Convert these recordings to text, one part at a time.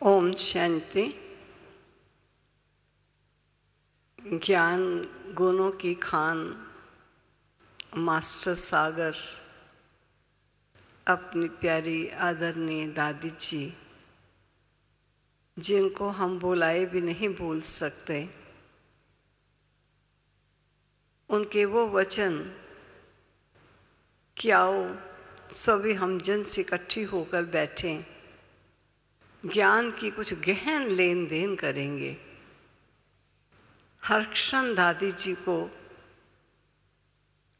ओम शांति। ज्ञान गुणों की खान मास्टर सागर अपनी प्यारी आदरणीय दादी जी, जिनको हम बुलाए भी नहीं भूल सकते, उनके वो वचन कि आओ सभी हम जन से इकट्ठी होकर बैठें, ज्ञान की कुछ गहन लेन देन करेंगे। हर क्षण दादी जी को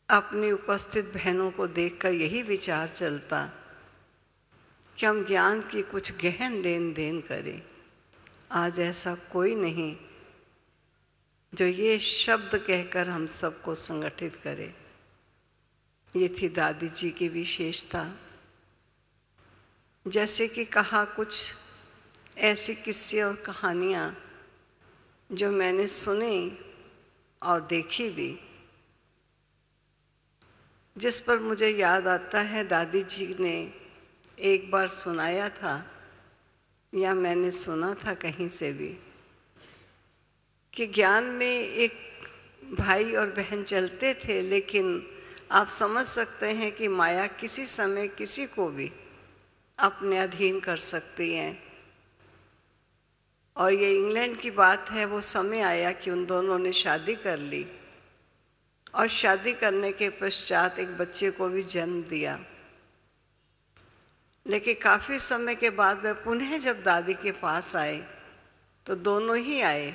अपनी उपस्थित बहनों को देखकर यही विचार चलता कि हम ज्ञान की कुछ गहन लेन देन करें। आज ऐसा कोई नहीं जो ये शब्द कहकर हम सबको संगठित करे। ये थी दादी जी की विशेषता। जैसे कि कहा, कुछ ऐसी किस्से और कहानियाँ जो मैंने सुनी और देखी भी, जिस पर मुझे याद आता है दादी जी ने एक बार सुनाया था या मैंने सुना था कहीं से भी, कि ज्ञान में एक भाई और बहन चलते थे, लेकिन आप समझ सकते हैं कि माया किसी समय किसी को भी अपने अधीन कर सकती है। और ये इंग्लैंड की बात है। वो समय आया कि उन दोनों ने शादी कर ली और शादी करने के पश्चात एक बच्चे को भी जन्म दिया। लेकिन काफ़ी समय के बाद वह पुनः जब दादी के पास आए तो दोनों ही आए।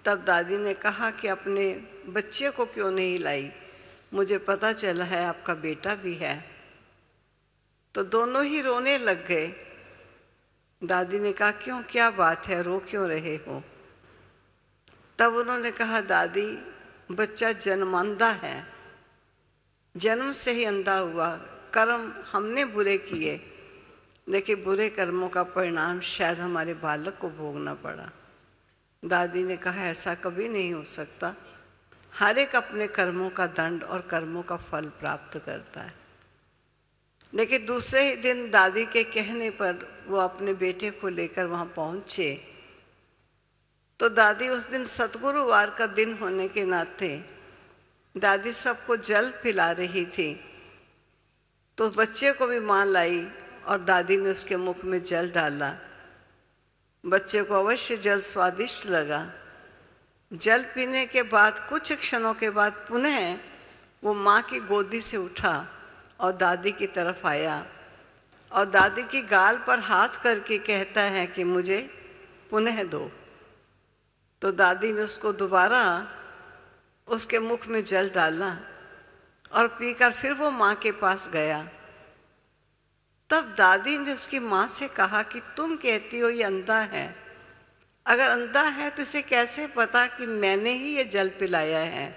तब दादी ने कहा कि अपने बच्चे को क्यों नहीं लाई, मुझे पता चला है आपका बेटा भी है। तो दोनों ही रोने लग गए। दादी ने कहा, क्यों, क्या बात है, रो क्यों रहे हो? तब उन्होंने कहा, दादी बच्चा जन्मांधा है, जन्म से ही अंधा हुआ। कर्म हमने बुरे किए, लेकिन बुरे कर्मों का परिणाम शायद हमारे बालक को भोगना पड़ा। दादी ने कहा, ऐसा कभी नहीं हो सकता। हर एक अपने कर्मों का दंड और कर्मों का फल प्राप्त करता है। लेकिन दूसरे ही दिन दादी के कहने पर वो अपने बेटे को लेकर वहाँ पहुँचे। तो दादी उस दिन सतगुरुवार का दिन होने के नाते दादी सबको जल पिला रही थी। तो बच्चे को भी मां लाई और दादी ने उसके मुख में जल डाला। बच्चे को अवश्य जल स्वादिष्ट लगा। जल पीने के बाद कुछ क्षणों के बाद पुनः वो माँ की गोदी से उठा और दादी की तरफ आया और दादी की गाल पर हाथ करके कहता है कि मुझे पुनः दो। तो दादी ने उसको दोबारा उसके मुख में जल डाला और पीकर फिर वो माँ के पास गया। तब दादी ने उसकी माँ से कहा कि तुम कहती हो ये अंधा है, अगर अंधा है तो इसे कैसे पता कि मैंने ही ये जल पिलाया है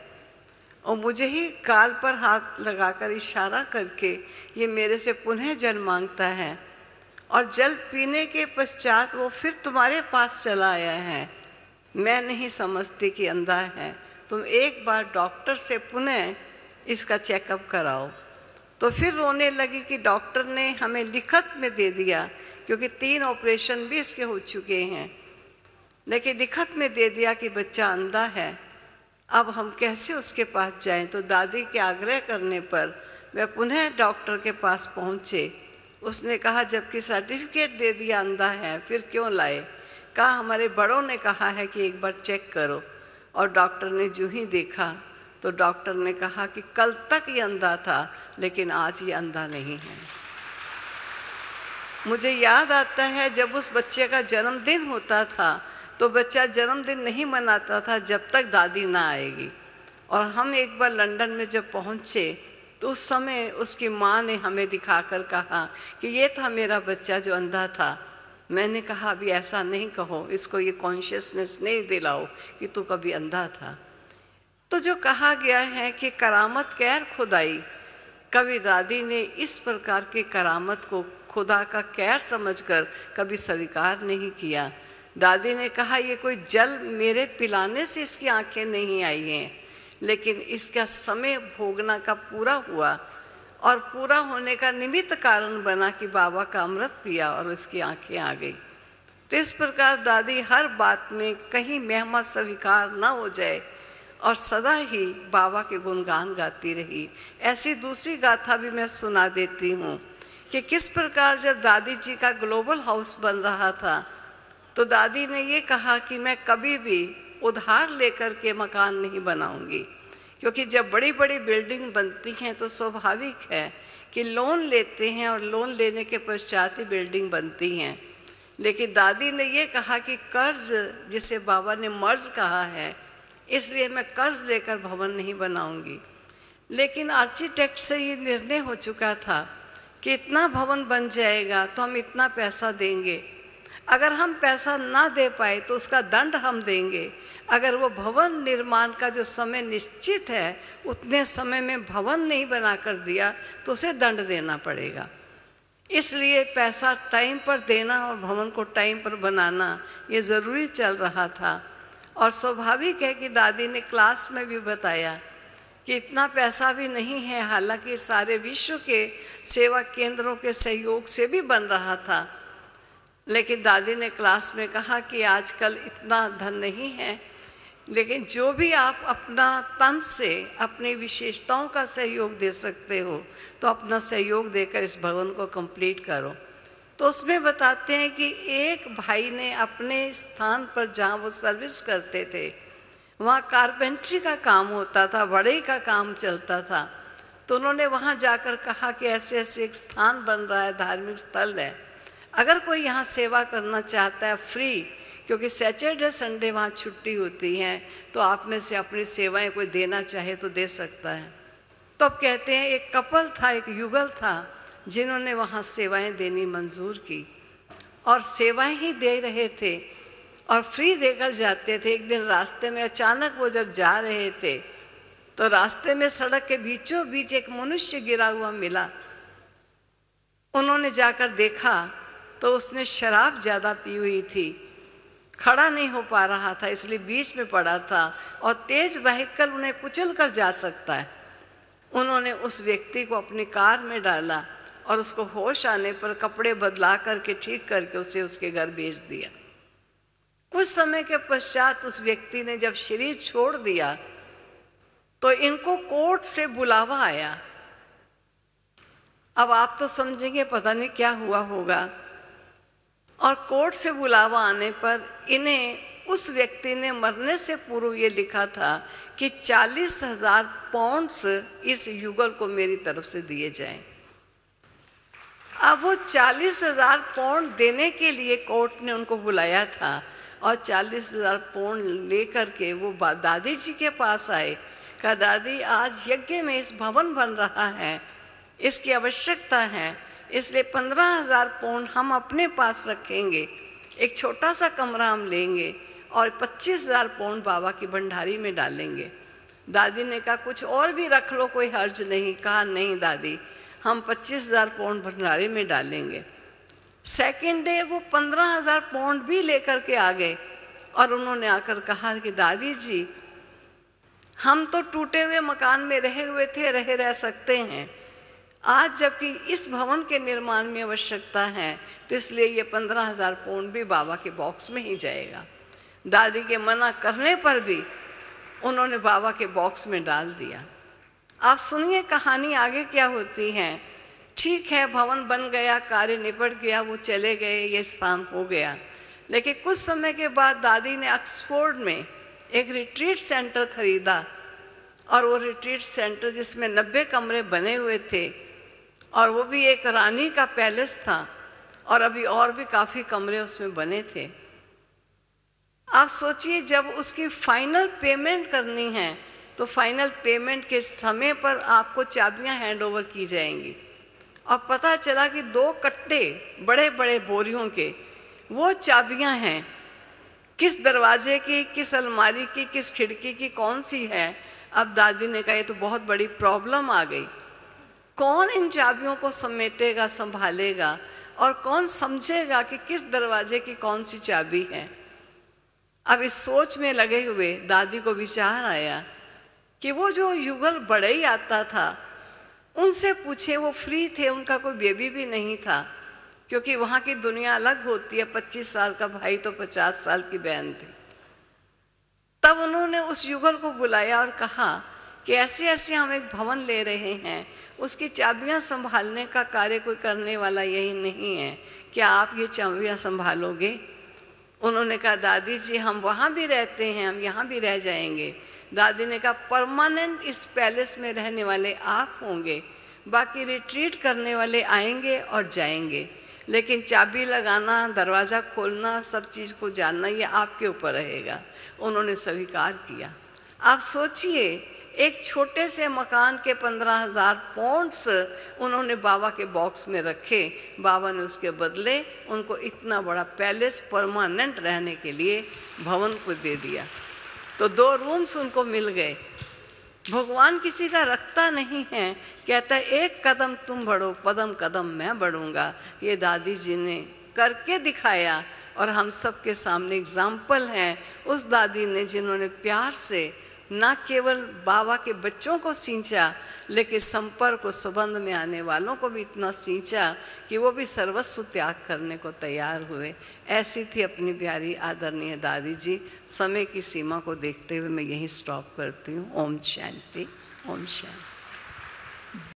और मुझे ही गाल पर हाथ लगाकर इशारा करके ये मेरे से पुनः जल मांगता है और जल पीने के पश्चात वो फिर तुम्हारे पास चला आया है। मैं नहीं समझती कि अंधा है, तुम एक बार डॉक्टर से पुनः इसका चेकअप कराओ। तो फिर रोने लगी कि डॉक्टर ने हमें लिखत में दे दिया, क्योंकि 3 ऑपरेशन भी इसके हो चुके हैं, लेकिन लिखत में दे दिया कि बच्चा अंधा है। अब हम कैसे उसके पास जाएं? तो दादी के आग्रह करने पर वह पुनः डॉक्टर के पास पहुँचे। उसने कहा, जबकि सर्टिफिकेट दे दिया अंधा है, फिर क्यों लाए? कहा, हमारे बड़ों ने कहा है कि एक बार चेक करो। और डॉक्टर ने जो ही देखा तो डॉक्टर ने कहा कि कल तक ये अंधा था, लेकिन आज ये अंधा नहीं है। मुझे याद आता है जब उस बच्चे का जन्मदिन होता था तो बच्चा जन्मदिन नहीं मनाता था जब तक दादी ना आएगी। और हम एक बार लंदन में जब पहुँचे तो उस समय उसकी माँ ने हमें दिखाकर कहा कि ये था मेरा बच्चा जो अंधा था। मैंने कहा, अभी ऐसा नहीं कहो, इसको ये कॉन्शियसनेस नहीं दिलाओ कि तू कभी अंधा था। तो जो कहा गया है कि करामत कैर खुदाई, कभी दादी ने इस प्रकार के करामत को खुदा का कैर समझकर कभी स्वीकार नहीं किया। दादी ने कहा, ये कोई जल मेरे पिलाने से इसकी आंखें नहीं आई हैं, लेकिन इसका समय भोगना का पूरा हुआ और पूरा होने का निमित्त कारण बना कि बाबा का अमृत पिया और उसकी आंखें आ गई। तो इस प्रकार दादी हर बात में कहीं महिमा स्वीकार ना हो जाए और सदा ही बाबा के गुणगान गाती रही। ऐसी दूसरी गाथा भी मैं सुना देती हूँ कि किस प्रकार जब दादी जी का ग्लोबल हाउस बन रहा था तो दादी ने ये कहा कि मैं कभी भी उधार लेकर के मकान नहीं बनाऊंगी, क्योंकि जब बड़ी बड़ी बिल्डिंग बनती हैं तो स्वाभाविक है कि लोन लेते हैं और लोन लेने के पश्चात ही बिल्डिंग बनती हैं। लेकिन दादी ने ये कहा कि कर्ज, जिसे बाबा ने मर्ज कहा है, इसलिए मैं कर्ज लेकर भवन नहीं बनाऊंगी। लेकिन आर्किटेक्ट से ये निर्णय हो चुका था कि इतना भवन बन जाएगा तो हम इतना पैसा देंगे, अगर हम पैसा ना दे पाए तो उसका दंड हम देंगे। अगर वो भवन निर्माण का जो समय निश्चित है उतने समय में भवन नहीं बना कर दिया तो उसे दंड देना पड़ेगा। इसलिए पैसा टाइम पर देना और भवन को टाइम पर बनाना ये ज़रूरी चल रहा था। और स्वाभाविक है कि दादी ने क्लास में भी बताया कि इतना पैसा भी नहीं है, हालांकि सारे विश्व के सेवा केंद्रों के सहयोग से भी बन रहा था। लेकिन दादी ने क्लास में कहा कि आजकल इतना धन नहीं है, लेकिन जो भी आप अपना तन से अपनी विशेषताओं का सहयोग दे सकते हो तो अपना सहयोग देकर इस भवन को कंप्लीट करो। तो उसमें बताते हैं कि एक भाई ने अपने स्थान पर जहाँ वो सर्विस करते थे वहाँ कारपेंट्री का काम होता था, बढ़ई का काम चलता था। तो उन्होंने वहाँ जाकर कहा कि ऐसे ऐसे एक स्थान बन रहा है, धार्मिक स्थल है, अगर कोई यहाँ सेवा करना चाहता है फ्री, क्योंकि सैटरडे संडे वहाँ छुट्टी होती है, तो आप में से अपनी सेवाएं कोई देना चाहे तो दे सकता है। तो अब कहते हैं एक कपल था, एक युगल था, जिन्होंने वहाँ सेवाएं देनी मंजूर की और सेवाएं ही दे रहे थे और फ्री देकर जाते थे। एक दिन रास्ते में अचानक वो जब जा रहे थे तो रास्ते में सड़क के बीचों बीच एक मनुष्य गिरा हुआ मिला। उन्होंने जाकर देखा तो उसने शराब ज़्यादा पी हुई थी, खड़ा नहीं हो पा रहा था, इसलिए बीच में पड़ा था और तेज व्हीकल उन्हें कुचल कर जा सकता है। उन्होंने उस व्यक्ति को अपनी कार में डाला और उसको होश आने पर कपड़े बदला करके ठीक करके उसे उसके घर भेज दिया। कुछ समय के पश्चात उस व्यक्ति ने जब शरीर छोड़ दिया तो इनको कोर्ट से बुलावा आया। अब आप तो समझेंगे पता नहीं क्या हुआ होगा। और कोर्ट से बुलावा आने पर इन्हें उस व्यक्ति ने मरने से पूर्व ये लिखा था कि 40,000 पाउंड्स इस युगल को मेरी तरफ से दिए जाएं। अब वो 40,000 पाउंड देने के लिए कोर्ट ने उनको बुलाया था और 40,000 पाउंड लेकर के वो दादी जी के पास आए। कहा दादी आज यज्ञ में इस भवन बन रहा है, इसकी आवश्यकता है, इसलिए 15,000 पाउंड हम अपने पास रखेंगे, एक छोटा सा कमरा हम लेंगे और 25,000 पाउंड बाबा की भंडारी में डालेंगे। दादी ने कहा कुछ और भी रख लो, कोई हर्ज नहीं। कहा नहीं दादी, हम 25,000 पाउंड भंडारी में डालेंगे। सेकेंड डे वो 15,000 पाउंड भी लेकर के आ गए और उन्होंने आकर कहा कि दादी जी हम तो टूटे हुए मकान में रहे हुए थे, रह सकते हैं, आज जबकि इस भवन के निर्माण में आवश्यकता है तो इसलिए ये 15,000 पाउंड भी बाबा के बॉक्स में ही जाएगा। दादी के मना करने पर भी उन्होंने बाबा के बॉक्स में डाल दिया। आप सुनिए कहानी आगे क्या होती है। ठीक है, भवन बन गया, कार्य निपट गया, वो चले गए, ये स्थान हो गया। लेकिन कुछ समय के बाद दादी ने ऑक्सफोर्ड में एक रिट्रीट सेंटर खरीदा और वो रिट्रीट सेंटर जिसमें 90 कमरे बने हुए थे और वो भी एक रानी का पैलेस था और अभी और भी काफ़ी कमरे उसमें बने थे। आप सोचिए जब उसकी फाइनल पेमेंट करनी है तो फाइनल पेमेंट के समय पर आपको चाबियां हैंड ओवर की जाएंगी और पता चला कि 2 कट्टे बड़े बड़े बोरियों के वो चाबियां हैं, किस दरवाजे की, किस अलमारी की, किस खिड़की की कौन सी है। अब दादी ने कहा ये तो बहुत बड़ी प्रॉब्लम आ गई, कौन इन चाबियों को समेटेगा, संभालेगा और कौन समझेगा कि किस दरवाजे की कौन सी चाबी है। अब इस सोच में लगे हुए दादी को विचार आया कि वो जो युगल बढ़ई आता था उनसे पूछे, वो फ्री थे, उनका कोई बेबी भी नहीं था, क्योंकि वहाँ की दुनिया अलग होती है। 25 साल का भाई तो 50 साल की बहन थी। तब उन्होंने उस युगल को बुलाया और कहा कि ऐसे ऐसे हम एक भवन ले रहे हैं, उसकी चाबियां संभालने का कार्य कोई करने वाला यही नहीं है, क्या आप ये चाबियां संभालोगे? उन्होंने कहा दादी जी हम वहाँ भी रहते हैं, हम यहाँ भी रह जाएंगे। दादी ने कहा परमानेंट इस पैलेस में रहने वाले आप होंगे, बाकी रिट्रीट करने वाले आएंगे और जाएंगे, लेकिन चाबी लगाना, दरवाज़ा खोलना, सब चीज़ को जानना ये आपके ऊपर रहेगा। उन्होंने स्वीकार किया। आप सोचिए, एक छोटे से मकान के 15,000 पाउंड्स उन्होंने बाबा के बॉक्स में रखे। बाबा ने उसके बदले उनको इतना बड़ा पैलेस परमानेंट रहने के लिए भवन को दे दिया। तो 2 रूम्स उनको मिल गए। भगवान किसी का रखता नहीं है, कहता है एक कदम तुम बढ़ो, कदम कदम मैं बढ़ूंगा। ये दादी जी ने करके दिखाया और हम सब के सामने एग्जाम्पल हैं उस दादी ने जिन्होंने प्यार से न केवल बाबा के बच्चों को सींचा, लेकिन संपर्क को संबंध में आने वालों को भी इतना सींचा कि वो भी सर्वस्व त्याग करने को तैयार हुए। ऐसी थी अपनी प्यारी आदरणीय दादी जी। समय की सीमा को देखते हुए मैं यहीं स्टॉप करती हूँ। ओम शांति, ओम शांति।